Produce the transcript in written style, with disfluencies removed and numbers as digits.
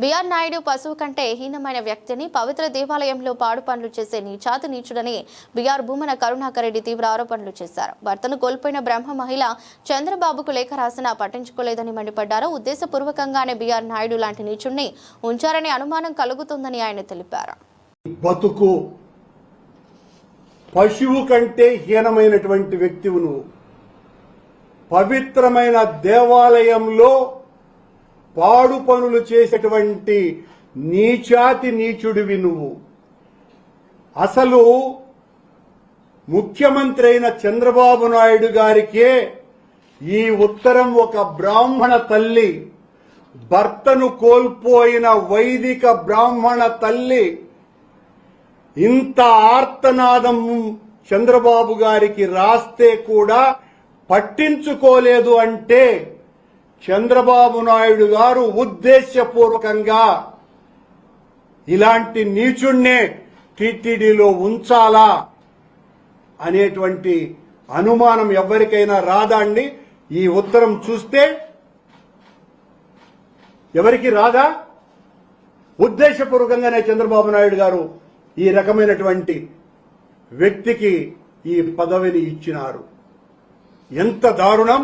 BR Naidu పశువు కంటే హీనమైన వ్యక్తిని పవిత్ర దేవాలయంలో పాడు పనులు చేసే నీచాతి నీచుడని బిఆర్ భూమన కరుణాకర్ రెడ్డి తీవ్ర ఆరోపణలు చేశారు. భర్తను కోల్పోయిన బ్రహ్మ మహిళ చంద్రబాబుకు లేఖ రాసినా పట్టించుకోలేదని మండిపడ్డారు. ఉద్దేశపూర్వకంగానే బిఆర్ నాయుడు లాంటి నీచుడిని ఉంచారనే అనుమానం కలుగుతుందని ఆయన తెలిపారు. బతుకు పశువు కంటే హీనమైనటువంటి వ్యక్తివు నువ్వు. పవిత్రమైన దేవాలయంలో పాడు పనులు చేసేటువంటి నీచాతి నీచుడివి నువ్వు. అసలు ముఖ్యమంత్రి అయిన చంద్రబాబు నాయుడు గారికే ఈ ఉత్తరం ఒక బ్రాహ్మణ తల్లి, భర్తను కోల్పోయిన వైదిక బ్రాహ్మణ తల్లి ఇంత ఆర్తనాదం చంద్రబాబు గారికి రాస్తే కూడా పట్టించుకోలేదు అంటే చంద్రబాబు నాయుడు గారు ఉద్దేశపూర్వకంగా ఇలాంటి నీచుణ్ణే టీటీడీలో ఉంచాలా అనేటువంటి అనుమానం ఎవరికైనా రాదా అండి? ఈ ఉత్తరం చూస్తే ఎవరికి రాదా? ఉద్దేశపూర్వకంగానే చంద్రబాబు నాయుడు గారు ఈ రకమైనటువంటి వ్యక్తికి ఈ పదవిని ఇచ్చినారు. ఎంత దారుణం!